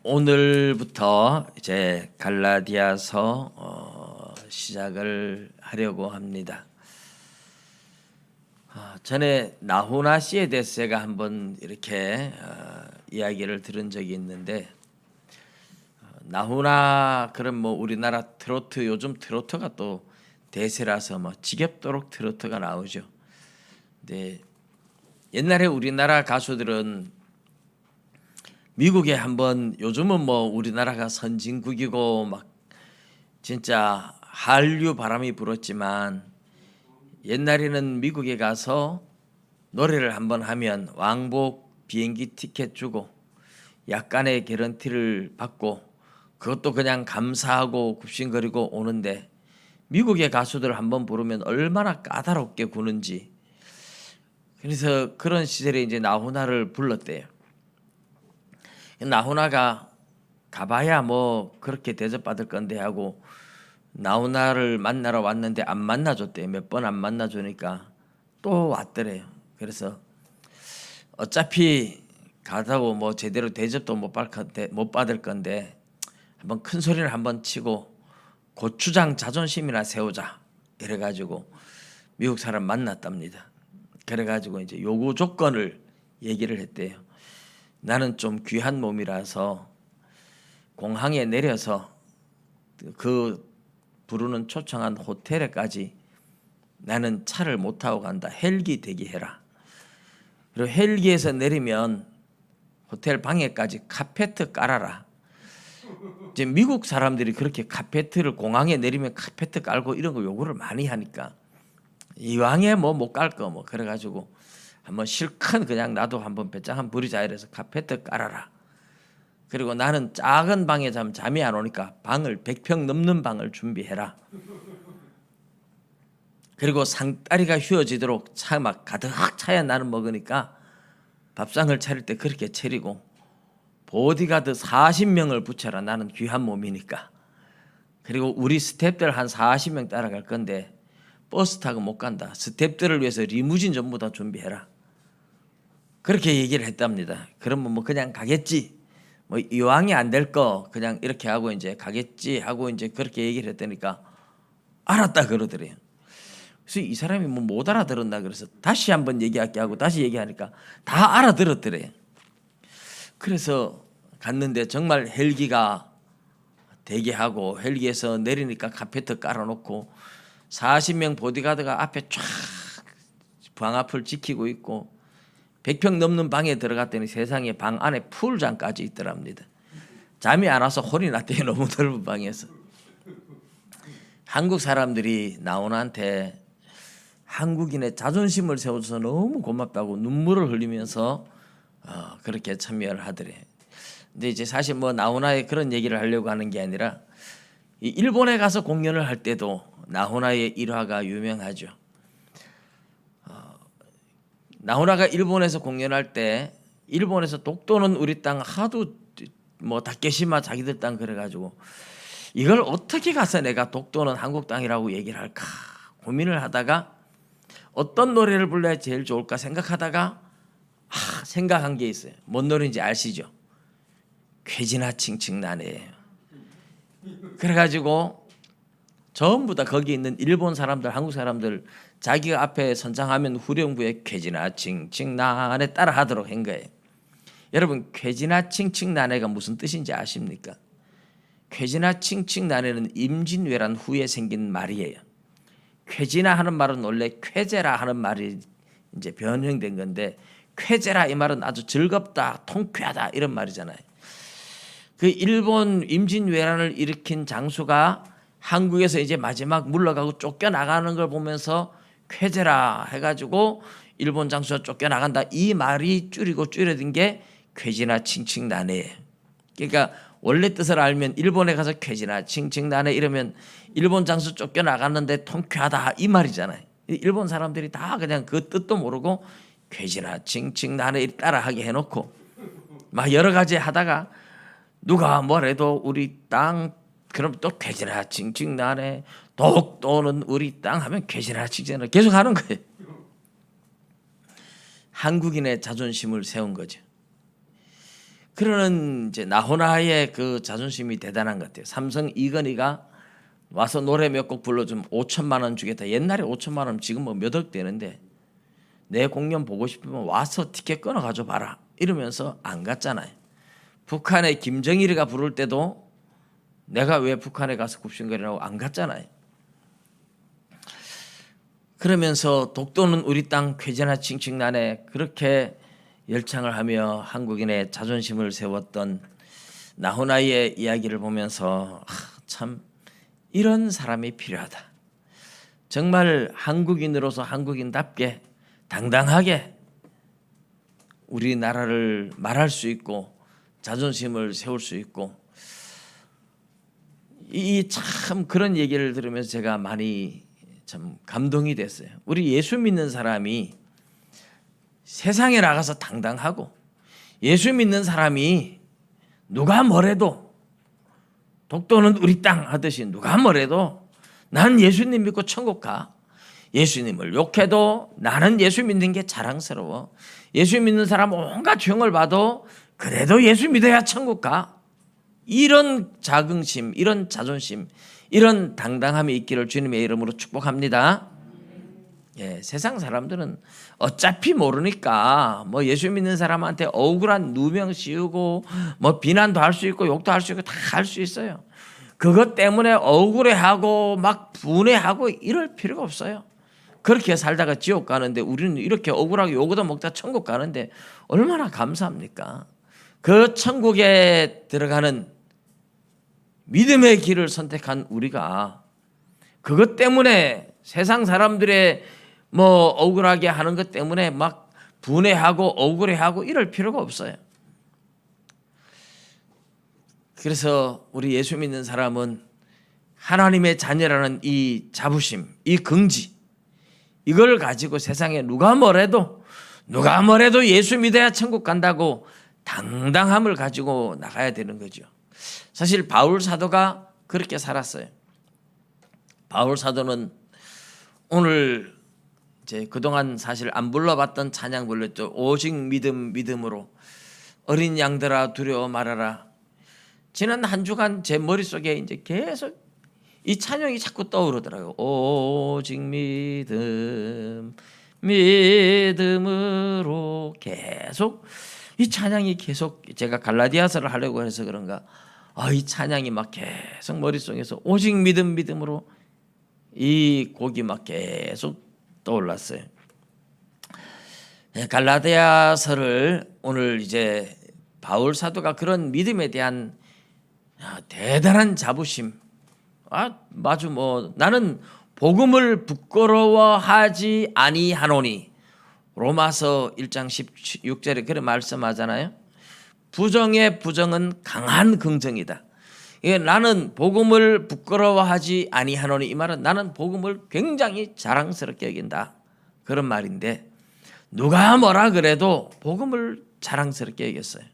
오늘부터 이제 갈라디아서 시작을 하려고 합니다. 전에 나훈아 씨에 대해서 제가 한번 이렇게 이야기를 들은 적이 있는데, 나훈아 그럼 뭐 우리나라 트로트, 요즘 트로트가 또 대세라서 뭐 지겹도록 트로트가 나오죠. 근데 옛날에 우리나라 가수들은 미국에 한번, 요즘은 뭐 우리나라가 선진국이고 막 진짜 한류 바람이 불었지만, 옛날에는 미국에 가서 노래를 한번 하면 왕복 비행기 티켓 주고 약간의 개런티를 받고 그것도 그냥 감사하고 굽신거리고 오는데, 미국의 가수들 한번 부르면 얼마나 까다롭게 구는지. 그래서 그런 시절에 이제 나훈아를 불렀대요. 나훈아가 가봐야 뭐 그렇게 대접받을 건데 하고 나훈아를 만나러 왔는데 안 만나줬대요. 몇 번 안 만나주니까 또 왔더래요. 그래서 어차피 가다고 뭐 제대로 대접도 못 받을 건데 한번 큰 소리를 한번 치고 고추장 자존심이나 세우자 이래가지고 미국 사람 만났답니다. 그래가지고 이제 요구 조건을 얘기를 했대요. 나는 좀 귀한 몸이라서 공항에 내려서 그 부르는 초청한 호텔에까지 나는 차를 못 타고 간다. 헬기 대기해라. 그리고 헬기에서 내리면 호텔 방에까지 카페트 깔아라. 이제 미국 사람들이 그렇게 카페트를, 공항에 내리면 카페트 깔고 이런 거 요구를 많이 하니까 이왕에 뭐 못 깔 거 뭐 그래가지고 한번 실컷 그냥 나도 한번 배짱 한번 부리자 이래서 카페트 깔아라. 그리고 나는 작은 방에 잠이 안 오니까 방을 100평 넘는 방을 준비해라. 그리고 상다리가 휘어지도록 차 막 가득 차야 나는 먹으니까 밥상을 차릴 때 그렇게 차리고, 보디가드 40명을 붙여라. 나는 귀한 몸이니까. 그리고 우리 스태프들 한 40명 따라갈 건데 버스 타고 못 간다. 스태프들을 위해서 리무진 전부 다 준비해라. 그렇게 얘기를 했답니다. 그러면 뭐 그냥 가겠지. 뭐 이왕이 안 될 거 그냥 이렇게 하고 이제 가겠지 하고 이제 그렇게 얘기를 했다니까 알았다 그러더래요. 그래서 이 사람이 뭐 못 알아들었나 그래서 다시 한번 얘기할게 하고 다시 얘기하니까 다 알아들었더래요. 그래서 갔는데 정말 헬기가 대기하고 헬기에서 내리니까 카페트 깔아놓고 40명 보디가드가 앞에 쫙 방 앞을 지키고 있고 100평 넘는 방에 들어갔더니 세상에 방 안에 풀장까지 있더랍니다. 잠이 안 와서 혼이 났대요. 너무 넓은 방에서. 한국 사람들이 나훈아한테 한국인의 자존심을 세워줘서 너무 고맙다고 눈물을 흘리면서 그렇게 참여를 하더래. 근데 이제 사실 뭐 나훈아의 그런 얘기를 하려고 하는 게 아니라, 일본에 가서 공연을 할 때도 나훈아의 일화가 유명하죠. 나훈아가 일본에서 공연할 때, 일본에서 독도는 우리 땅 하도 뭐 다케시마 자기들 땅 그래가지고 이걸 어떻게 가서 내가 독도는 한국 땅이라고 얘기를 할까 고민을 하다가 어떤 노래를 불러야 제일 좋을까 생각하다가 생각한 게 있어요. 뭔 노래인지 아시죠? 쾌지나 칭칭나네예요. 그래가지고 전부 다 거기 있는 일본 사람들, 한국 사람들 자기가 앞에 선창하면 후렴구에 쾌지나 칭칭나네 따라 하도록 한 거예요. 여러분, 쾌지나 칭칭나네가 무슨 뜻인지 아십니까? 쾌지나 칭칭나네는 임진왜란 후에 생긴 말이에요. 쾌지나 하는 말은 원래 쾌제라 하는 말이 이제 변형된 건데, 쾌제라 이 말은 아주 즐겁다, 통쾌하다 이런 말이잖아요. 그 일본 임진왜란을 일으킨 장수가 한국에서 이제 마지막 물러가고 쫓겨나가는 걸 보면서 쾌제라 해가지고 일본 장수가 쫓겨나간다 이 말이 줄여든 게 쾌지나 칭칭나네. 그러니까 원래 뜻을 알면 일본에 가서 쾌지나 칭칭나네 이러면 일본 장수 쫓겨나갔는데 통쾌하다 이 말이잖아요. 일본 사람들이 다 그냥 그 뜻도 모르고 쾌지나 칭칭나네 따라하게 해놓고 막 여러 가지 하다가 누가 뭐래도 우리 땅 그럼 또 쾌지나 칭칭나네, 독도는 우리 땅 하면 쾌지나 칭칭나네 계속 하는 거예요. 한국인의 자존심을 세운 거죠. 그러는 이제 나훈아의 그 자존심이 대단한 것 같아요. 삼성 이건희가 와서 노래 몇 곡 불러주면 5천만 원 주겠다. 옛날에 5천만 원 지금 뭐 몇 억 되는데 내 공연 보고 싶으면 와서 티켓 끊어 가져 봐라 이러면서 안 갔잖아요. 북한의 김정일이가 부를 때도 내가 왜 북한에 가서 굽신거리라고 안 갔잖아요. 그러면서 독도는 우리 땅 쾌재나 칭칭나네 그렇게 열창을 하며 한국인의 자존심을 세웠던 나훈아의 이야기를 보면서 참 이런 사람이 필요하다. 정말 한국인으로서 한국인답게 당당하게 우리나라를 말할 수 있고 자존심을 세울 수 있고 이 참 그런 얘기를 들으면서 제가 많이 참 감동이 됐어요. 우리 예수 믿는 사람이 세상에 나가서 당당하고 예수 믿는 사람이 누가 뭐래도 독도는 우리 땅 하듯이 누가 뭐래도 난 예수님 믿고 천국 가. 예수님을 욕해도 나는 예수 믿는 게 자랑스러워. 예수 믿는 사람 온갖 죄를 봐도 그래도 예수 믿어야 천국 가. 이런 자긍심, 이런 자존심, 이런 당당함이 있기를 주님의 이름으로 축복합니다. 예, 세상 사람들은 어차피 모르니까 뭐 예수 믿는 사람한테 억울한 누명 씌우고 뭐 비난도 할 수 있고 욕도 할 수 있고 다 할 수 있어요. 그것 때문에 억울해하고 막 분해하고 이럴 필요가 없어요. 그렇게 살다가 지옥 가는데 우리는 이렇게 억울하게 욕도 먹다 천국 가는데 얼마나 감사합니까? 그 천국에 들어가는 믿음의 길을 선택한 우리가 그것 때문에 세상 사람들의 뭐 억울하게 하는 것 때문에 막 분해하고 억울해하고 이럴 필요가 없어요. 그래서 우리 예수 믿는 사람은 하나님의 자녀라는 이 자부심, 이 긍지 이걸 가지고 세상에 누가 뭐래도 예수 믿어야 천국 간다고 당당함을 가지고 나가야 되는 거죠. 사실 바울 사도가 그렇게 살았어요. 바울 사도는 오늘 이제 그동안 사실 안 불러봤던 찬양 불렀죠. 오직 믿음으로 어린 양들아 두려워 말아라. 지난 한 주간 제 머릿속에 이제 계속 이 찬양이 자꾸 떠오르더라고요. 오직 믿음으로 계속 이 찬양이 계속 제가 갈라디아서를 하려고 해서 그런가 이 찬양이 막 계속 머릿속에서 오직 믿음으로 이 곡이 막 계속 떠올랐어요. 갈라디아서를 오늘 이제 바울 사도가 그런 믿음에 대한 대단한 자부심 마주 나는 복음을 부끄러워하지 아니하노니 로마서 1장 16절에 그런 말씀하잖아요. 부정의 부정은 강한 긍정이다. 나는 복음을 부끄러워하지 아니하노니 이 말은 나는 복음을 굉장히 자랑스럽게 여긴다 그런 말인데 누가 뭐라 그래도 복음을 자랑스럽게 여겼어요.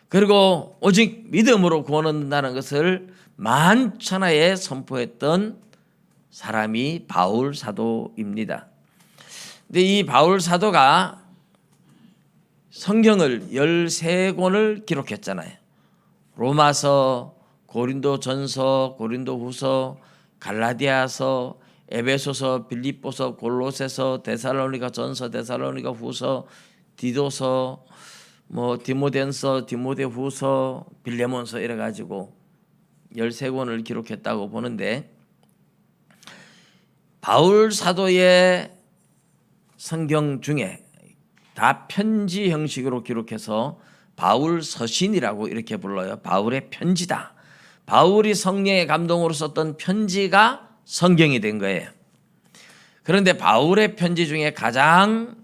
그리고 오직 믿음으로 구원 얻는다는 것을 만천하에 선포했던 사람이 바울 사도입니다. 근데 이 바울 사도가 성경을 13권을 기록했잖아요. 로마서, 고린도전서, 고린도후서, 갈라디아서, 에베소서, 빌립보서, 골로새서, 데살로니가전서, 데살로니가후서, 디도서, 디모데전서, 디모데후서, 빌레몬서 이래 가지고 13권을 기록했다고 보는데 바울 사도의 성경 중에 다 편지 형식으로 기록해서 바울 서신이라고 이렇게 불러요. 바울의 편지다. 바울이 성령의 감동으로 썼던 편지가 성경이 된 거예요. 그런데 바울의 편지 중에 가장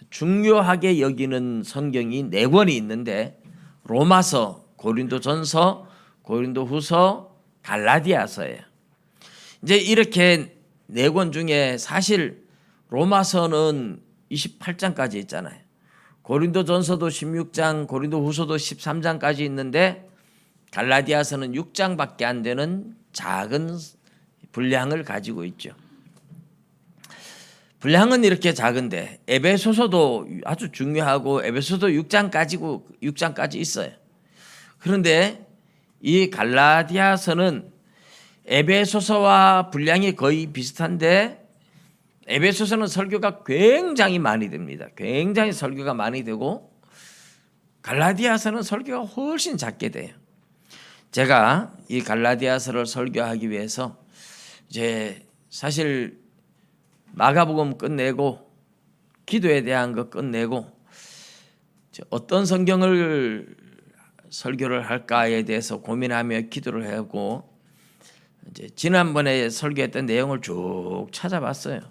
중요하게 여기는 성경이 4권이 있는데 로마서, 고린도전서, 고린도후서, 갈라디아서예요. 이제 이렇게 4권 중에 사실 로마서는 28장까지 있잖아요. 고린도전서도 16장, 고린도후서도 13장까지 있는데 갈라디아서는 6장밖에 안 되는 작은 분량을 가지고 있죠. 분량은 이렇게 작은데 에베소서도 아주 중요하고 에베소서도 6장까지 있어요. 그런데 이 갈라디아서는 에베소서와 분량이 거의 비슷한데 에베소서는 설교가 굉장히 많이 됩니다. 굉장히 설교가 많이 되고 갈라디아서는 설교가 훨씬 작게 돼요. 제가 이 갈라디아서를 설교하기 위해서 이제 사실 마가복음 끝내고 기도에 대한 거 끝내고 어떤 성경을 설교를 할까에 대해서 고민하며 기도를 하고 이제 지난번에 설교했던 내용을 쭉 찾아봤어요.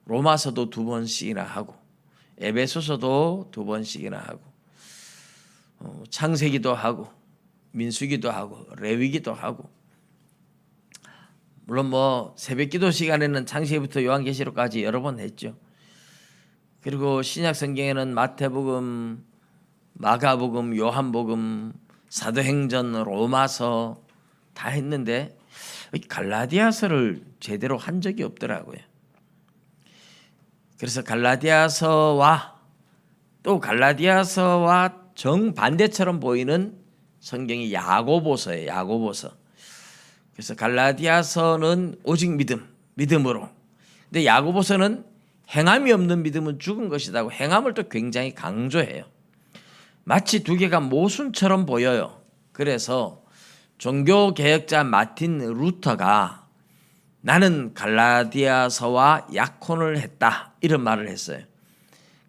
로마서도 2번씩이나 하고 에베소서도 2번씩이나 하고 창세기도 하고 민수기도 하고 레위기도 하고 물론 뭐 새벽기도 시간에는 창세기부터 요한계시록까지 여러 번 했죠. 그리고 신약 성경에는 마태복음, 마가복음, 요한복음, 사도행전, 로마서 다 했는데 갈라디아서를 제대로 한 적이 없더라고요. 그래서 갈라디아서와 또 갈라디아서와 정반대처럼 보이는 성경이 야고보서예요. 야고보서. 그래서 갈라디아서는 오직 믿음으로. 근데 야고보서는 행함이 없는 믿음은 죽은 것이라고 행함을 또 굉장히 강조해요. 마치 두 개가 모순처럼 보여요. 그래서 종교개혁자 마틴 루터가 나는 갈라디아서와 약혼을 했다 이런 말을 했어요.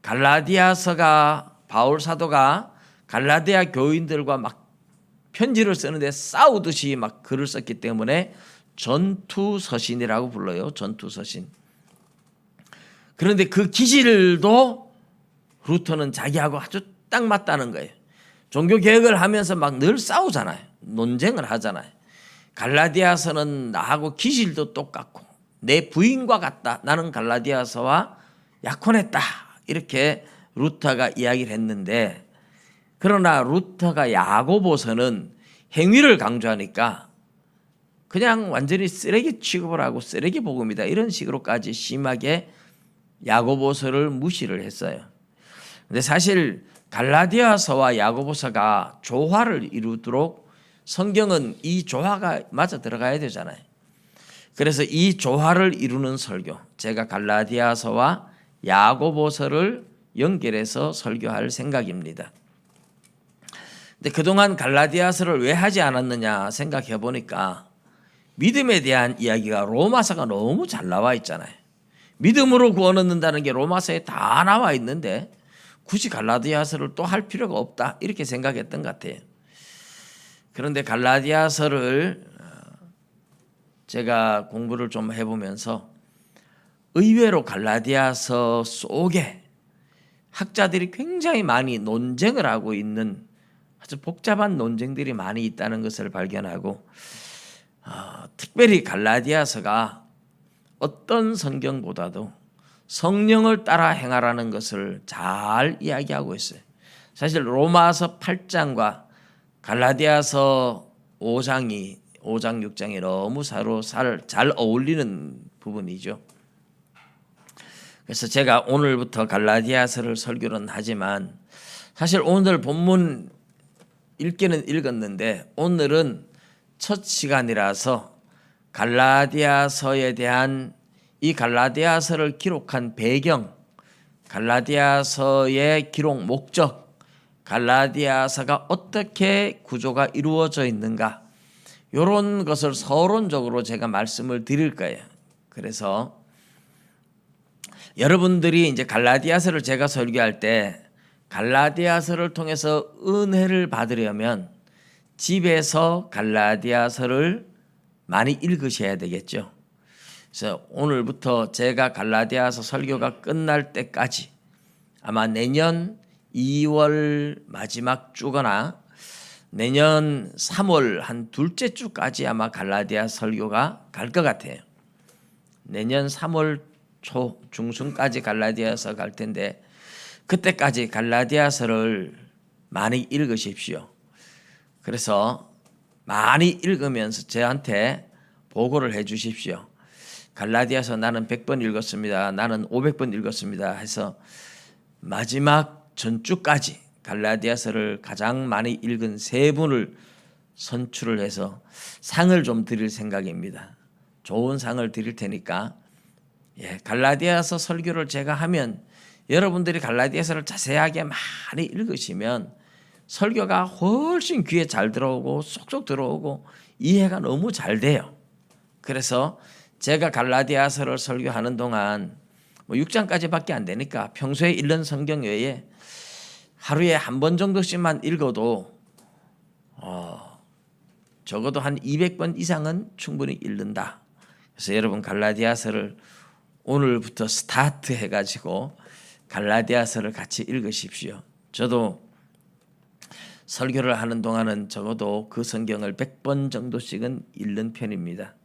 갈라디아서가 바울 사도가 갈라디아 교인들과 막 편지를 쓰는데 싸우듯이 막 글을 썼기 때문에 전투서신이라고 불러요. 전투서신. 그런데 그 기질도 루터는 자기하고 아주 딱 맞다는 거예요. 종교개혁을 하면서 막 늘 싸우잖아요. 논쟁을 하잖아요. 갈라디아서는 나하고 기질도 똑같고 내 부인과 같다. 나는 갈라디아서와 약혼했다. 이렇게 루터가 이야기를 했는데 그러나 루터가 야고보서는 행위를 강조하니까 그냥 완전히 쓰레기 취급을 하고 쓰레기 복음이다. 이런 식으로까지 심하게 야고보서를 무시를 했어요. 근데 사실 갈라디아서와 야고보서가 조화를 이루도록 성경은 이 조화가 맞아 들어가야 되잖아요. 그래서 이 조화를 이루는 설교, 제가 갈라디아서와 야고보서를 연결해서 설교할 생각입니다. 근데 그동안 갈라디아서를 왜 하지 않았느냐 생각해 보니까 믿음에 대한 이야기가 로마서가 너무 잘 나와 있잖아요. 믿음으로 구원 얻는다는 게 로마서에 다 나와 있는데 굳이 갈라디아서를 또 할 필요가 없다 이렇게 생각했던 것 같아요. 그런데 갈라디아서를 제가 공부를 좀 해보면서 의외로 갈라디아서 속에 학자들이 굉장히 많이 논쟁을 하고 있는 아주 복잡한 논쟁들이 많이 있다는 것을 발견하고 특별히 갈라디아서가 어떤 성경보다도 성령을 따라 행하라는 것을 잘 이야기하고 있어요. 사실 로마서 8장과 갈라디아서 5장 6장이 너무 서로 잘 어울리는 부분이죠. 그래서 제가 오늘부터 갈라디아서를 설교는 하지만 사실 오늘 본문 읽기는 읽었는데 오늘은 첫 시간이라서 갈라디아서에 대한 이 갈라디아서를 기록한 배경, 갈라디아서의 기록 목적, 갈라디아서가 어떻게 구조가 이루어져 있는가 이런 것을 서론적으로 제가 말씀을 드릴 거예요. 그래서 여러분들이 이제 갈라디아서를 제가 설교할 때 갈라디아서를 통해서 은혜를 받으려면 집에서 갈라디아서를 많이 읽으셔야 되겠죠. 그래서 오늘부터 제가 갈라디아서 설교가 끝날 때까지 아마 내년 2월 마지막 주거나 내년 3월 한 둘째 주까지 아마 갈라디아 설교가 갈 것 같아요. 내년 3월 초 중순까지 갈라디아서 갈 텐데 그때까지 갈라디아서를 많이 읽으십시오. 그래서 많이 읽으면서 저한테 보고를 해 주십시오. 갈라디아서 나는 100번 읽었습니다. 나는 500번 읽었습니다. 해서 마지막 전주까지 갈라디아서를 가장 많이 읽은 세 분을 선출을 해서 상을 좀 드릴 생각입니다. 좋은 상을 드릴 테니까 갈라디아서 설교를 제가 하면 여러분들이 갈라디아서를 자세하게 많이 읽으시면 설교가 훨씬 귀에 잘 들어오고 쏙쏙 들어오고 이해가 너무 잘 돼요. 그래서 제가 갈라디아서를 설교하는 동안 6장까지밖에 안 되니까 평소에 읽는 성경 외에 하루에 한 번 정도씩만 읽어도 적어도 한 200번 이상은 충분히 읽는다. 그래서 여러분 갈라디아서를 오늘부터 스타트 해가지고 갈라디아서를 같이 읽으십시오. 저도 설교를 하는 동안은 적어도 그 성경을 100번 정도씩은 읽는 편입니다.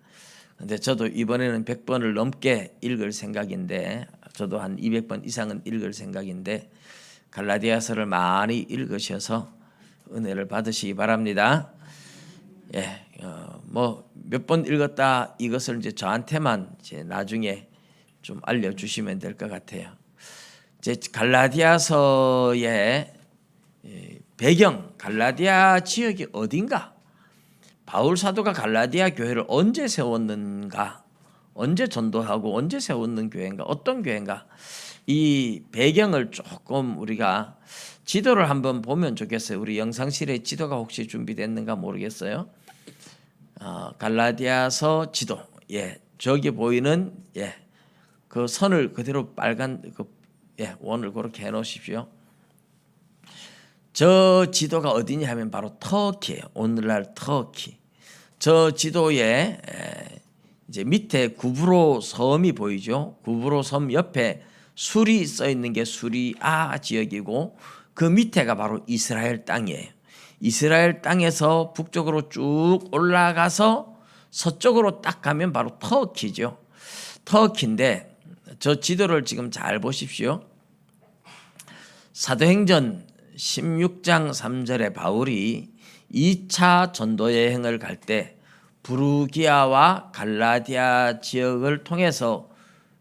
근데 저도 이번에는 100번을 넘게 읽을 생각인데 저도 한 200번 이상은 읽을 생각인데 갈라디아서를 많이 읽으셔서 은혜를 받으시기 바랍니다. 뭐 몇 번 읽었다 이것을 이제 저한테만 이제 나중에 좀 알려주시면 될 것 같아요. 이제 갈라디아서의 배경, 갈라디아 지역이 어딘가? 바울 사도가 갈라디아 교회를 언제 세웠는가? 언제 전도하고 언제 세웠는 교회인가? 어떤 교회인가? 이 배경을 조금 우리가 지도를 한번 보면 좋겠어요. 우리 영상실에 지도가 혹시 준비됐는가 모르겠어요. 갈라디아서 지도. 저기 보이는 그 선을 그대로 빨간 원을 그렇게 해 놓으십시오. 저 지도가 어디냐 하면 바로 터키예요. 오늘날 터키. 저 지도에 이제 밑에 구브로 섬이 보이죠. 구브로 섬 옆에 술이 써 있는 게 수리아 지역이고 그 밑에가 바로 이스라엘 땅이에요. 이스라엘 땅에서 북쪽으로 쭉 올라가서 서쪽으로 딱 가면 바로 터키죠. 터키인데 저 지도를 지금 잘 보십시오. 사도행전 16장 3절에 바울이 2차 전도 여행을 갈 때 부르기아와 갈라디아 지역을 통해서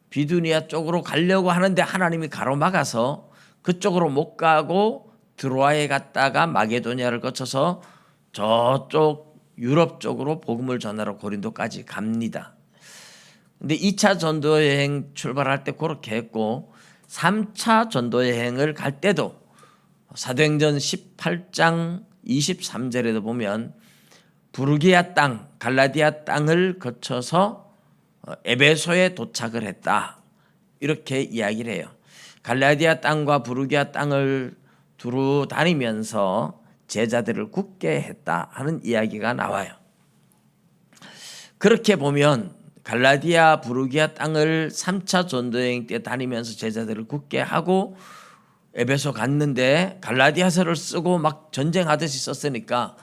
비두니아 쪽으로 가려고 하는데 하나님이 가로막아서 그쪽으로 못 가고 드로아에 갔다가 마게도니아를 거쳐서 저쪽 유럽 쪽으로 복음을 전하러 고린도까지 갑니다. 근데 2차 전도 여행 출발할 때 그렇게 했고 3차 전도 여행을 갈 때도 사도행전 18장 23절에도 보면 부르기아 땅, 갈라디아 땅을 거쳐서 에베소에 도착을 했다. 이렇게 이야기를 해요. 갈라디아 땅과 부르기아 땅을 두루 다니면서 제자들을 굳게 했다 하는 이야기가 나와요. 그렇게 보면 갈라디아, 부르기아 땅을 3차 전도여행 때 다니면서 제자들을 굳게 하고 에베소 갔는데 갈라디아서를 쓰고 막 전쟁하듯이 썼으니까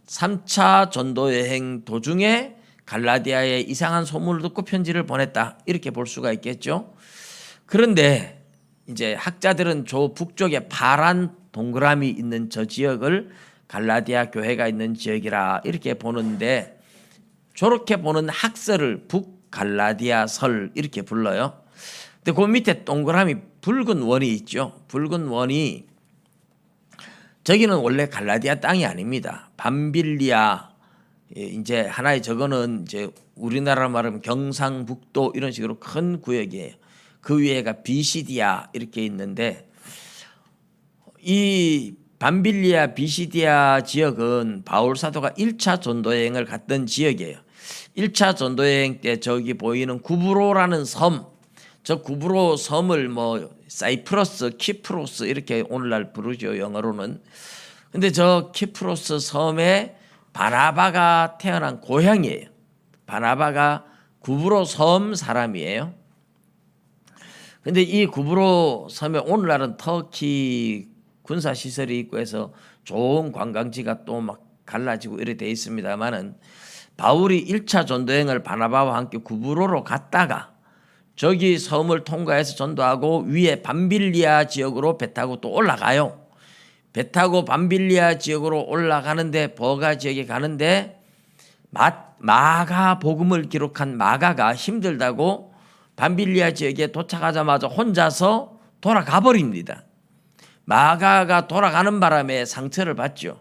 3차 전도여행 도중에 갈라디아에 이상한 소문을 듣고 편지를 보냈다. 이렇게 볼 수가 있겠죠. 그런데 이제 학자들은 저 북쪽에 파란 동그라미 있는 저 지역을 갈라디아 교회가 있는 지역이라 이렇게 보는데 저렇게 보는 학설을 북갈라디아설 이렇게 불러요. 근데 그 밑에 동그라미 붉은 원이 있죠. 붉은 원이 저기는 원래 갈라디아 땅이 아닙니다. 밤빌리아 이제 하나의 저거는 이제 우리나라 말하면 경상북도 이런 식으로 큰 구역이에요. 그 위에가 비시디아 이렇게 있는데 이 밤빌리아 비시디아 지역은 바울 사도가 1차 전도여행을 갔던 지역이에요. 1차 전도여행 때 저기 보이는 구브로라는 섬, 저 구브로 섬을 뭐 사이프러스, 키프로스 이렇게 오늘날 부르죠 영어로는. 근데 저 키프로스 섬에 바나바가 태어난 고향이에요. 바나바가 구브로 섬 사람이에요. 근데 이 구브로 섬에 오늘날은 터키 군사 시설이 있고 해서 좋은 관광지가 또 막 갈라지고 이렇게 돼 있습니다만은 바울이 1차 전도여행을 바나바와 함께 구브로로 갔다가 저기 섬을 통과해서 전도하고 위에 밤빌리아 지역으로 배 타고 또 올라가요. 배 타고 밤빌리아 지역으로 올라가는데 버가 지역에 가는데 마가 복음을 기록한 마가가 힘들다고 밤빌리아 지역에 도착하자마자 혼자서 돌아가 버립니다. 마가가 돌아가는 바람에 상처를 받죠.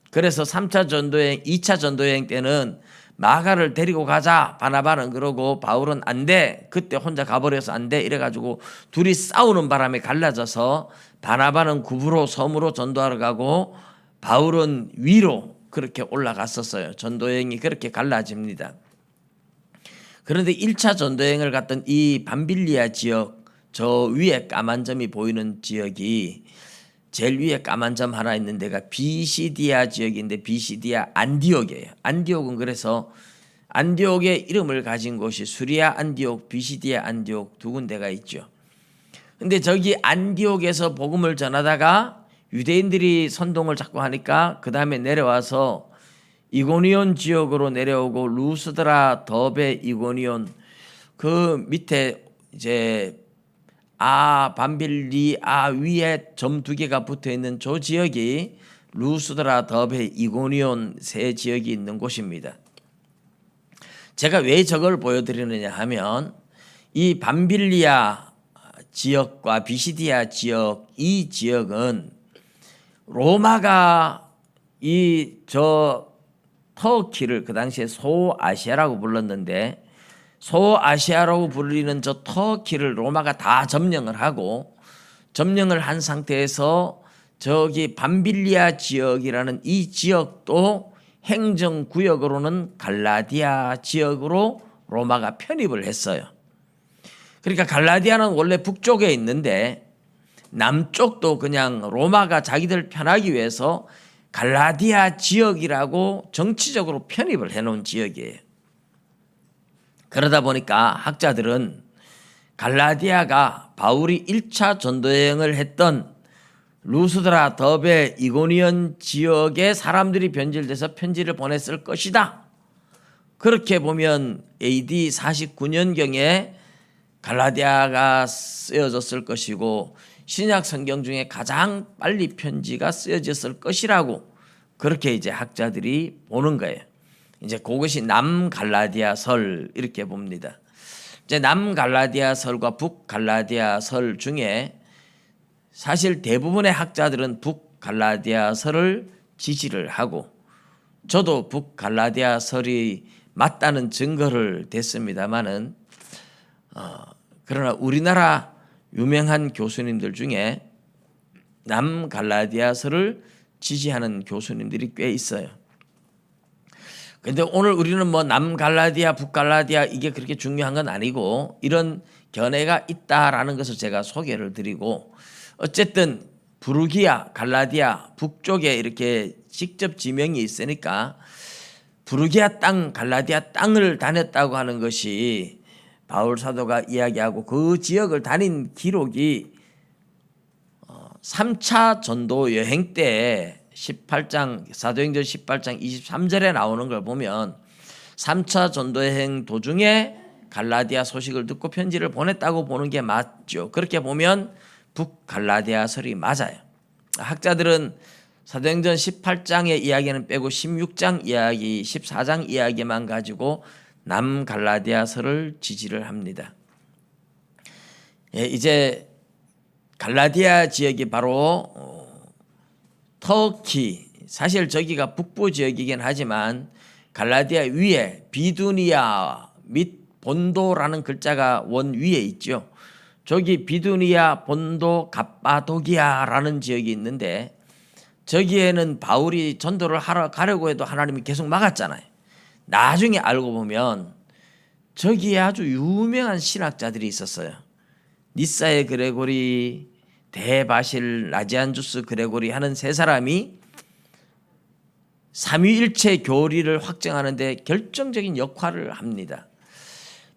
그래서 3차 전도여행, 2차 전도여행 때는 마가를 데리고 가자. 바나바는 그러고 바울은 안 돼. 그때 혼자 가버려서 안 돼. 이래가지고 둘이 싸우는 바람에 갈라져서 바나바는 구브로 섬으로 전도하러 가고 바울은 위로 그렇게 올라갔었어요. 전도여행이 그렇게 갈라집니다. 그런데 1차 전도여행을 갔던 이 밤빌리아 지역, 저 위에 까만 점이 보이는 지역이 제일 위에 까만 점 하나 있는 데가 비시디아 지역인데 비시디아 안디옥이에요. 안디옥은 그래서 안디옥의 이름을 가진 곳이 수리아 안디옥, 비시디아 안디옥 두 군데가 있죠. 근데 저기 안디옥에서 복음을 전하다가 유대인들이 선동을 자꾸 하니까 그 다음에 내려와서 이고니온 지역으로 내려오고 루스드라, 더베, 이고니온 그 밑에 이제 밤빌리아 위에 점 두 개가 붙어 있는 저 지역이 루스드라, 더베, 이고니온 세 지역이 있는 곳입니다. 제가 왜 저걸 보여드리느냐 하면 이 밤빌리아 지역과 비시디아 지역, 이 지역은 로마가 터키를 그 당시에 소아시아라고 불렀는데 소아시아라고 불리는 저 터키를 로마가 다 점령을 한 상태에서 저기 밤빌리아 지역이라는 이 지역도 행정구역으로는 갈라디아 지역으로 로마가 편입을 했어요. 그러니까 갈라디아는 원래 북쪽에 있는데 남쪽도 그냥 로마가 자기들 편하기 위해서 갈라디아 지역이라고 정치적으로 편입을 해놓은 지역이에요. 그러다 보니까 학자들은 갈라디아가 바울이 1차 전도여행을 했던 루스드라, 더베, 이고니온 지역에 사람들이 변질돼서 편지를 보냈을 것이다. 그렇게 보면 AD 49년경에 갈라디아가 쓰여졌을 것이고 신약 성경 중에 가장 빨리 편지가 쓰여졌을 것이라고 그렇게 이제 학자들이 보는 거예요. 이제 그것이 남갈라디아설 이렇게 봅니다. 이제 남갈라디아설과 북갈라디아설 중에 사실 대부분의 학자들은 북갈라디아설을 지지를 하고 저도 북갈라디아설이 맞다는 증거를 댔습니다마는 그러나 우리나라 유명한 교수님들 중에 남갈라디아설을 지지하는 교수님들이 꽤 있어요. 근데 오늘 우리는 뭐 남갈라디아, 북갈라디아 이게 그렇게 중요한 건 아니고 이런 견해가 있다라는 것을 제가 소개를 드리고 어쨌든 부르기아, 갈라디아 북쪽에 이렇게 직접 지명이 있으니까 부르기아 땅, 갈라디아 땅을 다녔다고 하는 것이 바울 사도가 이야기하고 그 지역을 다닌 기록이 3차 전도 여행 때 18장 사도행전 18장 23절에 나오는 걸 보면 3차 전도여행 도중에 갈라디아 소식을 듣고 편지를 보냈다고 보는 게 맞죠. 그렇게 보면 북갈라디아설이 맞아요. 학자들은 사도행전 18장의 이야기는 빼고 16장 이야기, 14장 이야기만 가지고 남갈라디아설을 지지를 합니다. 이제 갈라디아 지역이 바로 터키, 사실 저기가 북부 지역이긴 하지만 갈라디아 위에 비두니아 및 본도라는 글자가 원 위에 있죠. 저기 비두니아, 본도, 갑바도기아라는 지역이 있는데 저기에는 바울이 전도를 하러 가려고 해도 하나님이 계속 막았잖아요. 나중에 알고 보면 저기에 아주 유명한 신학자들이 있었어요. 니사의 그레고리, 대바실, 라지안주스 그레고리 하는 세 사람이 삼위일체 교리를 확증하는 데 결정적인 역할을 합니다.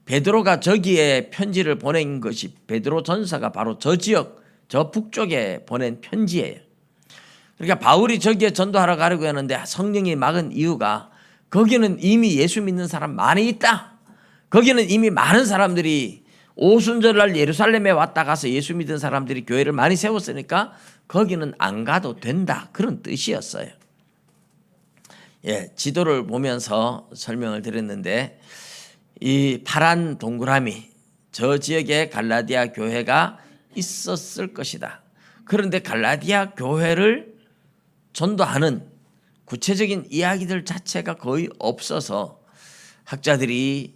베드로가 저기에 편지를 보낸 것이 베드로 전서가 바로 저 지역, 저 북쪽에 보낸 편지예요. 그러니까 바울이 저기에 전도하러 가려고 하는데 성령이 막은 이유가 거기는 이미 예수 믿는 사람 많이 있다. 거기는 이미 많은 사람들이 오순절날 예루살렘에 왔다 가서 예수 믿은 사람들이 교회를 많이 세웠으니까 거기는 안 가도 된다. 그런 뜻이었어요. 지도를 보면서 설명을 드렸는데 이 파란 동그라미 저 지역에 갈라디아 교회가 있었을 것이다. 그런데 갈라디아 교회를 전도하는 구체적인 이야기들 자체가 거의 없어서 학자들이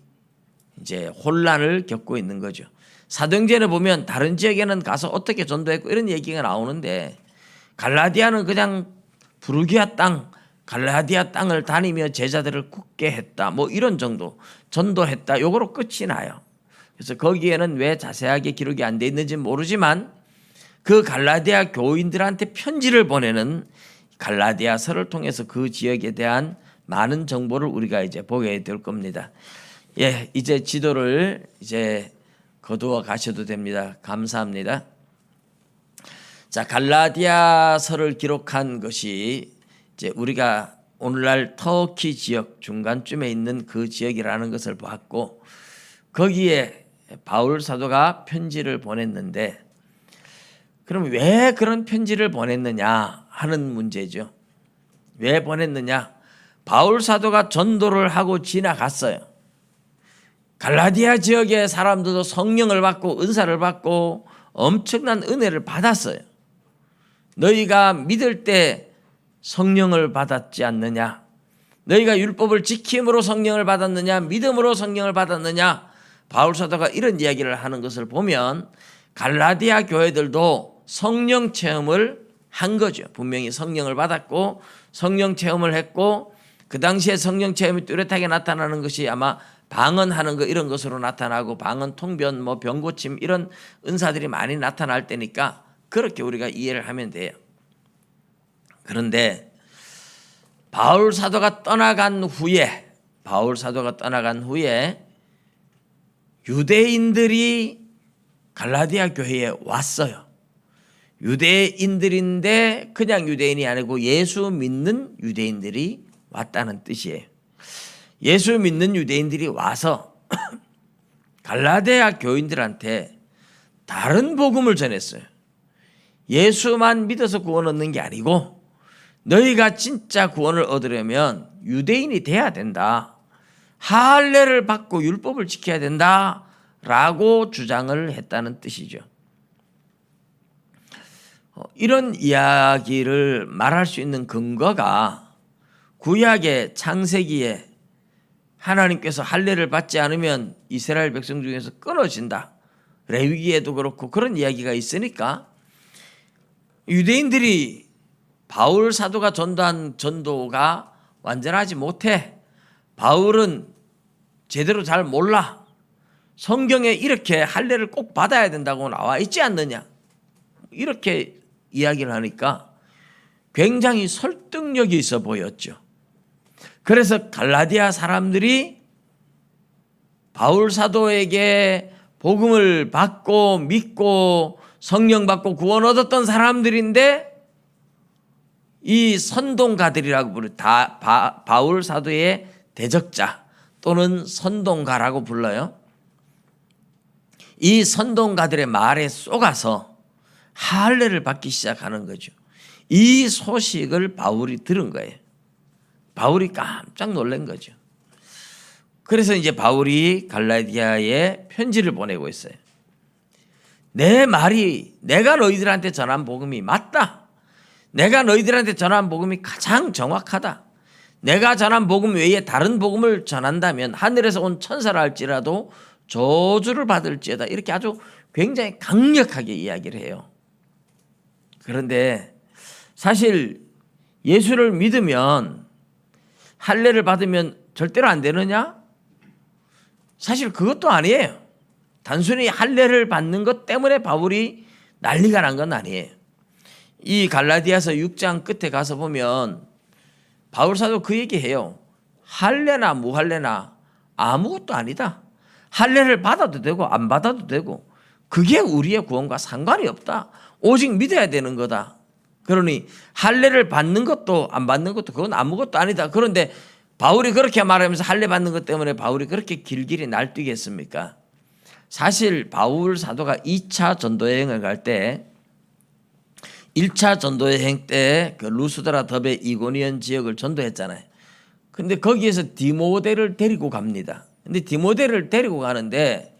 이제 혼란을 겪고 있는 거죠. 사도행전에 보면 다른 지역에는 가서 어떻게 전도했고 이런 얘기가 나오는데 갈라디아는 그냥 부르기아 땅, 갈라디아 땅을 다니며 제자들을 굳게 했다. 뭐 이런 정도 전도했다. 요거로 끝이 나요. 그래서 거기에는 왜 자세하게 기록이 안 돼 있는지 모르지만 그 갈라디아 교인들한테 편지를 보내는 갈라디아서를 통해서 그 지역에 대한 많은 정보를 우리가 이제 보게 될 겁니다. 예, 이제 지도를 이제 거두어 가셔도 됩니다. 감사합니다. 자, 갈라디아서를 기록한 것이 이제 우리가 오늘날 터키 지역 중간쯤에 있는 그 지역이라는 것을 봤고 거기에 바울 사도가 편지를 보냈는데 그럼 왜 그런 편지를 보냈느냐 하는 문제죠. 왜 보냈느냐? 바울 사도가 전도를 하고 지나갔어요. 갈라디아 지역의 사람들도 성령을 받고 은사를 받고 엄청난 은혜를 받았어요. 너희가 믿을 때 성령을 받았지 않느냐? 너희가 율법을 지킴으로 성령을 받았느냐? 믿음으로 성령을 받았느냐? 바울 사도가 이런 이야기를 하는 것을 보면 갈라디아 교회들도 성령 체험을 한 거죠. 분명히 성령을 받았고 성령 체험을 했고 그 당시에 성령 체험이 뚜렷하게 나타나는 것이 아마 방언하는 거 이런 것으로 나타나고 방언, 통변, 뭐 병고침 이런 은사들이 많이 나타날 때니까 그렇게 우리가 이해를 하면 돼요. 그런데 바울 사도가 떠나간 후에 유대인들이 갈라디아 교회에 왔어요. 유대인들인데 그냥 유대인이 아니고 예수 믿는 유대인들이 왔다는 뜻이에요. 예수 믿는 유대인들이 와서 갈라디아 교인들한테 다른 복음을 전했어요. 예수만 믿어서 구원 얻는 게 아니고 너희가 진짜 구원을 얻으려면 유대인이 돼야 된다. 할례를 받고 율법을 지켜야 된다라고 주장을 했다는 뜻이죠. 이런 이야기를 말할 수 있는 근거가 구약의 창세기에 하나님께서 할례를 받지 않으면 이스라엘 백성 중에서 끊어진다. 레위기에도 그렇고 그런 이야기가 있으니까 유대인들이 바울 사도가 전도한 전도가 완전하지 못해. 바울은 제대로 잘 몰라. 성경에 이렇게 할례를 꼭 받아야 된다고 나와 있지 않느냐. 이렇게 이야기를 하니까 굉장히 설득력이 있어 보였죠. 그래서 갈라디아 사람들이 바울 사도에게 복음을 받고 믿고 성령 받고 구원 얻었던 사람들인데 이 선동가들이라고 부르 바울 사도의 대적자 또는 선동가라고 불러요. 이 선동가들의 말에 속아서 할례를 받기 시작하는 거죠. 이 소식을 바울이 들은 거예요. 바울이 깜짝 놀란 거죠. 그래서 이제 바울이 갈라디아에 편지를 보내고 있어요. 내 말이 내가 너희들한테 전한 복음이 맞다. 내가 너희들한테 전한 복음이 가장 정확하다. 내가 전한 복음 외에 다른 복음을 전한다면 하늘에서 온 천사라 할지라도 저주를 받을지어다. 이렇게 아주 굉장히 강력하게 이야기를 해요. 그런데 사실 예수를 믿으면 할례를 받으면 절대로 안 되느냐? 사실 그것도 아니에요. 단순히 할례를 받는 것 때문에 바울이 난리가 난 건 아니에요. 이 갈라디아서 6장 끝에 가서 보면 바울 사도 그 얘기해요. 할례나 무할례나 아무것도 아니다. 할례를 받아도 되고 안 받아도 되고 그게 우리의 구원과 상관이 없다. 오직 믿어야 되는 거다. 그러니 할례를 받는 것도 안 받는 것도 그건 아무것도 아니다. 그런데 바울이 그렇게 말하면서 할례 받는 것 때문에 바울이 그렇게 길길이 날뛰겠습니까? 사실 바울 사도가 2차 전도여행을 갈 때 1차 전도여행 때 그 루스드라 더베 이고니온 지역을 전도했잖아요. 근데 거기에서 디모데를 데리고 갑니다. 근데 디모데를 데리고 가는데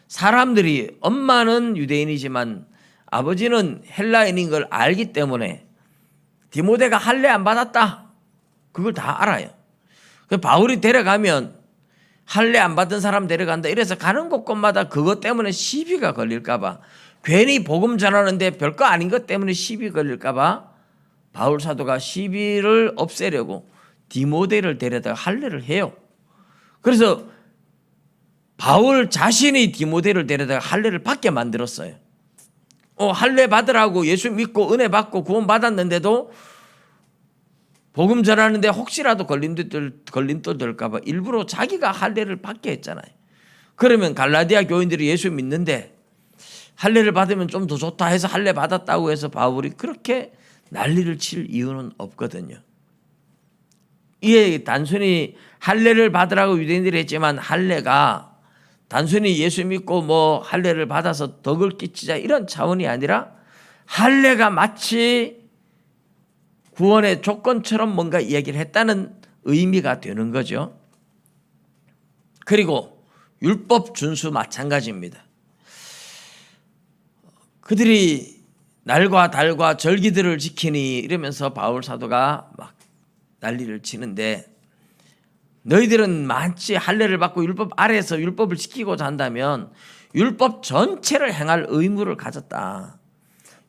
사람들이 엄마는 유대인이지만 아버지는 헬라인인 걸 알기 때문에 디모데가 할례 안 받았다, 그걸 다 알아요. 바울이 데려가면 할례 안 받은 사람 데려간다 이래서 가는 곳곳마다 그것 때문에 시비가 걸릴까 봐, 괜히 복음 전하는데 별거 아닌 것 때문에 시비 걸릴까 봐 바울 사도가 시비를 없애려고 디모데를 데려다가 할례를 해요. 그래서 바울 자신이 디모데를 데려다가 할례를 받게 만들었어요. 할례 받으라고, 예수 믿고 은혜 받고 구원 받았는데도 복음 전하는데 혹시라도 걸림돌 될까 봐 일부러 자기가 할례를 받게 했잖아요. 그러면 갈라디아 교인들이 예수 믿는데 할례를 받으면 좀 더 좋다 해서 할례 받았다고 해서 바울이 그렇게 난리를 칠 이유는 없거든요. 이게 단순히 할례를 받으라고 유대인들이 했지만 할례가 단순히 예수 믿고 뭐 할례를 받아서 덕을 끼치자 이런 차원이 아니라 할례가 마치 구원의 조건처럼 뭔가 이야기를 했다는 의미가 되는 거죠. 그리고 율법 준수 마찬가지입니다. 그들이 날과 달과 절기들을 지키니 이러면서 바울 사도가 막 난리를 치는데, 너희들은 마치 할례를 받고 율법 아래에서 율법을 지키고자 한다면 율법 전체를 행할 의무를 가졌다.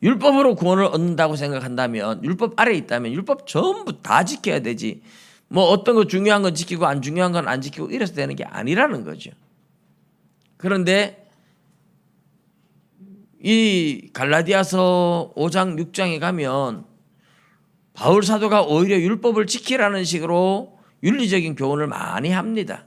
율법으로 구원을 얻는다고 생각한다면, 율법 아래에 있다면 율법 전부 다 지켜야 되지, 뭐 어떤 거 중요한 건 지키고 안 중요한 건 안 지키고 이래서 되는 게 아니라는 거죠. 그런데 이 갈라디아서 5장 6장에 가면 바울 사도가 오히려 율법을 지키라는 식으로 윤리적인 교훈을 많이 합니다.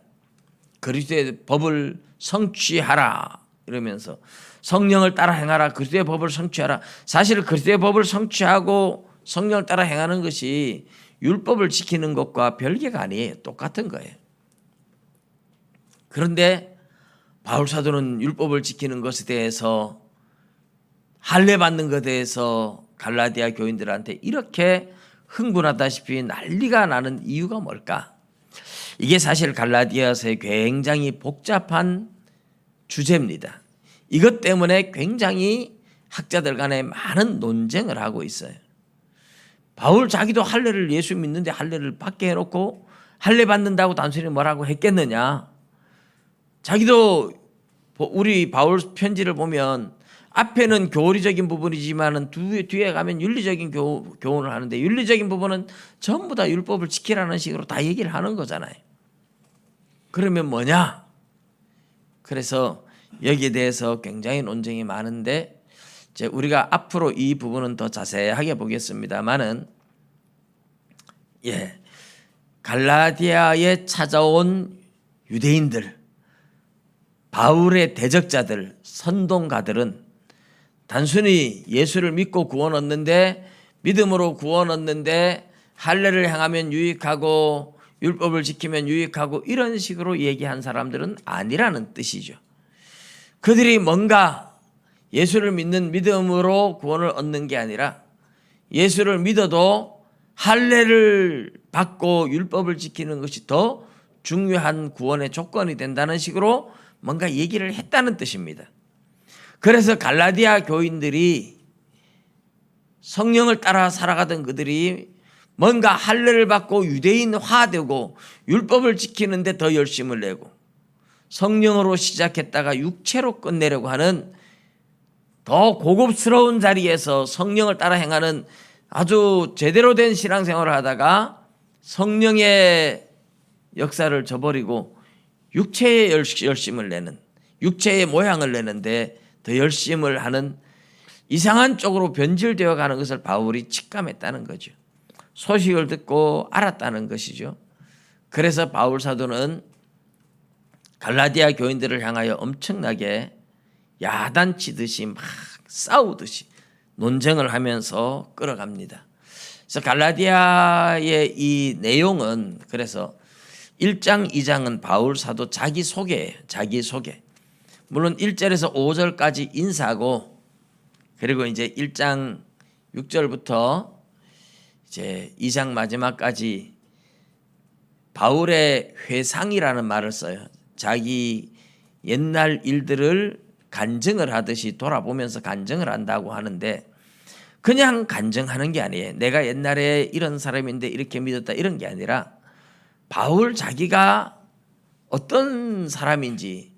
그리스도의 법을 성취하라 이러면서 성령을 따라 행하라, 그리스도의 법을 성취하라. 사실 그리스도의 법을 성취하고 성령을 따라 행하는 것이 율법을 지키는 것과 별개가 아니에요. 똑같은 거예요. 그런데 바울 사도는 율법을 지키는 것에 대해서, 할례 받는 것에 대해서 갈라디아 교인들한테 이렇게 흥분하다시피 난리가 나는 이유가 뭘까? 이게 사실 갈라디아서의 굉장히 복잡한 주제입니다. 이것 때문에 굉장히 학자들 간에 많은 논쟁을 하고 있어요. 바울 자기도 할례를, 예수 믿는데 할례를 받게 해놓고 할례 받는다고 단순히 뭐라고 했겠느냐? 자기도 우리 바울 편지를 보면 앞에는 교리적인 부분이지만은 뒤에 가면 윤리적인 교훈을 하는데, 윤리적인 부분은 전부 다 율법을 지키라는 식으로 다 얘기를 하는 거잖아요. 그러면 뭐냐? 그래서 여기에 대해서 굉장히 논쟁이 많은데, 이제 우리가 앞으로 이 부분은 더 자세하게 보겠습니다만은, 갈라디아에 찾아온 유대인들, 바울의 대적자들, 선동가들은 단순히 예수를 믿고 구원 얻는데, 믿음으로 구원 얻는데 할례를 행하면 유익하고 율법을 지키면 유익하고 이런 식으로 얘기한 사람들은 아니라는 뜻이죠. 그들이 뭔가 예수를 믿는 믿음으로 구원을 얻는 게 아니라 예수를 믿어도 할례를 받고 율법을 지키는 것이 더 중요한 구원의 조건이 된다는 식으로 뭔가 얘기를 했다는 뜻입니다. 그래서 갈라디아 교인들이, 성령을 따라 살아가던 그들이 뭔가 할례를 받고 유대인화되고 율법을 지키는데 더 열심을 내고 성령으로 시작했다가 육체로 끝내려고 하는 더 고급스러운 자리에서 성령을 따라 행하는 아주 제대로 된 신앙생활을 하다가 성령의 역사를 저버리고 육체의 열심을 내는, 육체의 모양을 내는데 더 열심을 하는 이상한 쪽으로 변질되어 가는 것을 바울이 직감했다는 거죠. 소식을 듣고 알았다는 것이죠. 그래서 바울 사도는 갈라디아 교인들을 향하여 엄청나게 야단치듯이 막 싸우듯이 논쟁을 하면서 끌어갑니다. 그래서 갈라디아의 이 내용은, 그래서 1장, 2장은 바울 사도 자기 소개예요. 자기 소개. 물론 1절에서 5절까지 인사고, 그리고 이제 1장 6절부터 이제 2장 마지막까지 바울의 회상이라는 말을 써요. 자기 옛날 일들을 간증을 하듯이 돌아보면서 간증을 한다고 하는데 그냥 간증하는 게 아니에요. 내가 옛날에 이런 사람인데 이렇게 믿었다 이런 게 아니라 바울 자기가 어떤 사람인지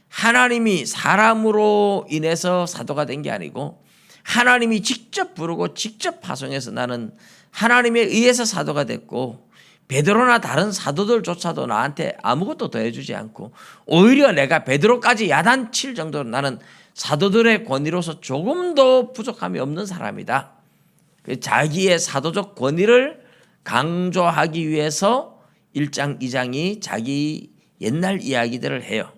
하나님이 사람으로 인해서 사도가 된 게 아니고 하나님이 직접 부르고 직접 파송해서 나는 하나님에 의해서 사도가 됐고 베드로나 다른 사도들조차도 나한테 아무것도 더해주지 않고 오히려 내가 베드로까지 야단칠 정도로 나는 사도들의 권위로서 조금도 부족함이 없는 사람이다. 자기의 사도적 권위를 강조하기 위해서 1장 2장이 자기 옛날 이야기들을 해요.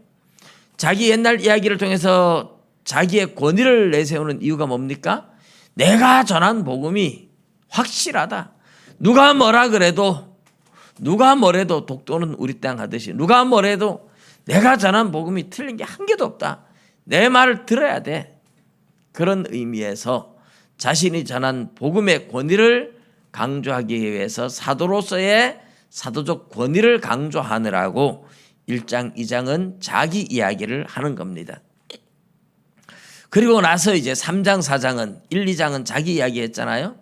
자기 옛날 이야기를 통해서 자기의 권위를 내세우는 이유가 뭡니까? 내가 전한 복음이 확실하다. 누가 뭐래도 독도는 우리 땅 하듯이 누가 뭐래도 내가 전한 복음이 틀린 게 한 개도 없다. 내 말을 들어야 돼. 그런 의미에서 자신이 전한 복음의 권위를 강조하기 위해서 사도로서의 사도적 권위를 강조하느라고 1장, 2장은 자기 이야기를 하는 겁니다. 그리고 나서 이제 3장, 4장은 1, 2장은 자기 이야기 했잖아요.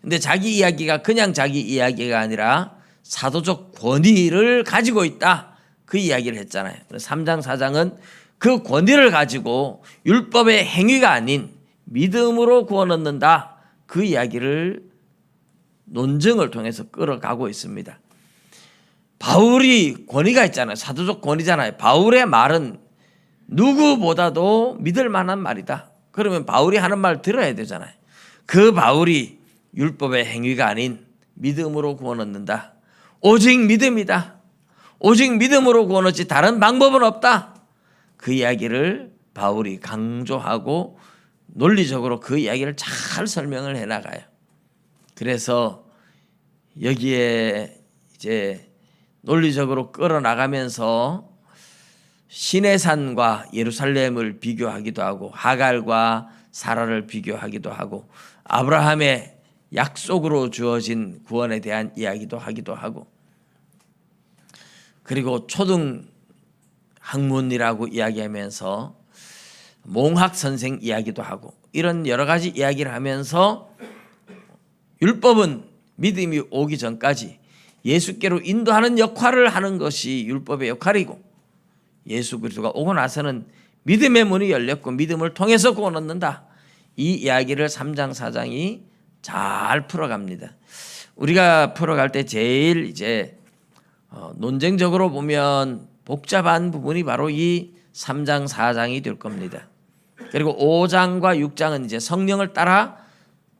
근데 자기 이야기가 그냥 자기 이야기가 아니라 사도적 권위를 가지고 있다. 그 이야기를 했잖아요. 3장, 4장은 그 권위를 가지고 율법의 행위가 아닌 믿음으로 구원 얻는다. 그 이야기를 논증을 통해서 끌어가고 있습니다. 바울이 권위가 있잖아요. 사도적 권위잖아요. 바울의 말은 누구보다도 믿을 만한 말이다. 그러면 바울이 하는 말 들어야 되잖아요. 그 바울이 율법의 행위가 아닌 믿음으로 구원 얻는다. 오직 믿음이다. 오직 믿음으로 구원 얻지 다른 방법은 없다. 그 이야기를 바울이 강조하고 논리적으로 그 이야기를 잘 설명을 해나가요. 그래서 여기에 이제 논리적으로 끌어나가면서 시내산과 예루살렘을 비교하기도 하고 하갈과 사라를 비교하기도 하고 아브라함의 약속으로 주어진 구원에 대한 이야기도 하기도 하고 그리고 초등 학문이라고 이야기하면서 몽학 선생 이야기도 하고 이런 여러 가지 이야기를 하면서 율법은 믿음이 오기 전까지 예수께로 인도하는 역할을 하는 것이 율법의 역할이고 예수 그리스도가 오고 나서는 믿음의 문이 열렸고 믿음을 통해서 구원 얻는다. 이 이야기를 3장 4장이 잘 풀어갑니다. 우리가 풀어갈 때 제일 이제 논쟁적으로 보면 복잡한 부분이 바로 이 3장 4장이 될 겁니다. 그리고 5장과 6장은 이제 성령을 따라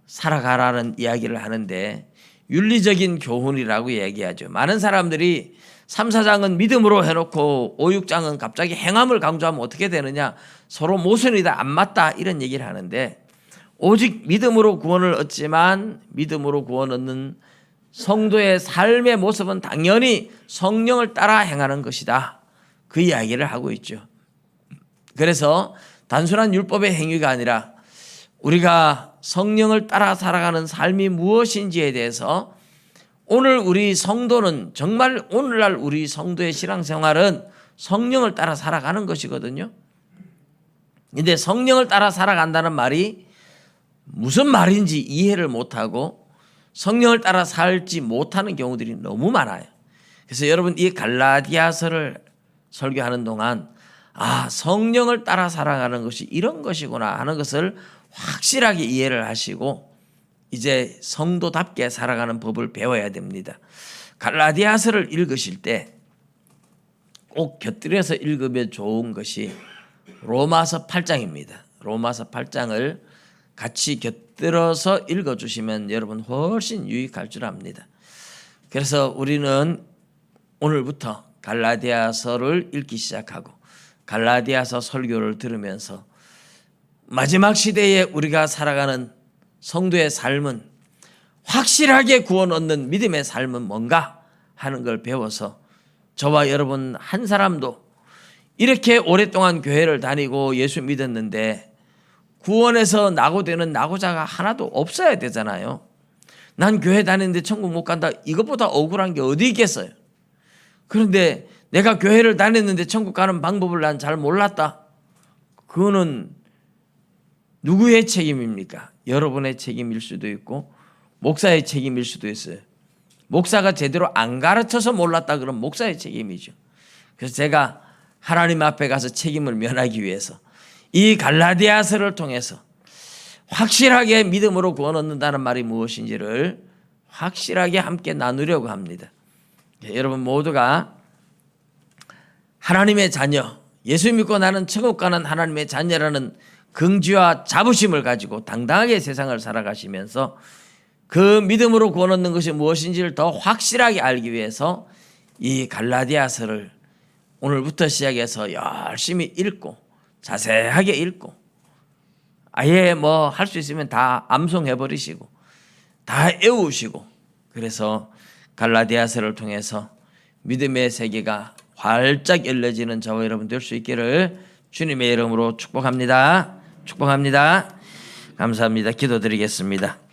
살아가라는 이야기를 하는데 윤리적인 교훈이라고 얘기하죠. 많은 사람들이 3, 4장은 믿음으로 해놓고 5, 6장은 갑자기 행함을 강조하면 어떻게 되느냐. 서로 모순이다, 안 맞다 이런 얘기를 하는데 오직 믿음으로 구원을 얻지만 믿음으로 구원 얻는 성도의 삶의 모습은 당연히 성령을 따라 행하는 것이다. 그 이야기를 하고 있죠. 그래서 단순한 율법의 행위가 아니라 우리가 성령을 따라 살아가는 삶이 무엇인지에 대해서 오늘 우리 성도는 정말 오늘날 우리 성도의 신앙생활은 성령을 따라 살아가는 것이거든요. 근데 성령을 따라 살아간다는 말이 무슨 말인지 이해를 못하고 성령을 따라 살지 못하는 경우들이 너무 많아요. 그래서 여러분 이 갈라디아서를 설교하는 동안 성령을 따라 살아가는 것이 이런 것이구나 하는 것을 확실하게 이해를 하시고 이제 성도답게 살아가는 법을 배워야 됩니다. 갈라디아서를 읽으실 때 꼭 곁들여서 읽으면 좋은 것이 로마서 8장입니다. 로마서 8장을 같이 곁들여서 읽어주시면 여러분 훨씬 유익할 줄 압니다. 그래서 우리는 오늘부터 갈라디아서를 읽기 시작하고 갈라디아서 설교를 들으면서 마지막 시대에 우리가 살아가는 성도의 삶은 확실하게 구원 얻는 믿음의 삶은 뭔가 하는 걸 배워서 저와 여러분 한 사람도 이렇게 오랫동안 교회를 다니고 예수 믿었는데 구원에서 낙오되는 낙오자가 하나도 없어야 되잖아요. 난 교회 다니는데 천국 못 간다. 이것보다 억울한 게 어디 있겠어요. 그런데 내가 교회를 다녔는데 천국 가는 방법을 난 잘 몰랐다. 그거는 누구의 책임입니까? 여러분의 책임일 수도 있고 목사의 책임일 수도 있어요. 목사가 제대로 안 가르쳐서 몰랐다 그러면 목사의 책임이죠. 그래서 제가 하나님 앞에 가서 책임을 면하기 위해서 이 갈라디아서를 통해서 확실하게 믿음으로 구원 얻는다는 말이 무엇인지를 확실하게 함께 나누려고 합니다. 여러분 모두가 하나님의 자녀, 예수 믿고 나는 천국 가는 하나님의 자녀라는 긍지와 자부심을 가지고 당당하게 세상을 살아가시면서 그 믿음으로 구원 얻는 것이 무엇인지를 더 확실하게 알기 위해서 이 갈라디아서를 오늘부터 시작해서 열심히 읽고 자세하게 읽고 아예 뭐 할 수 있으면 다 암송해 버리시고 다 외우시고 그래서 갈라디아서를 통해서 믿음의 세계가 활짝 열려지는 저와 여러분 될 수 있기를 주님의 이름으로 축복합니다. 축복합니다. 감사합니다. 기도드리겠습니다.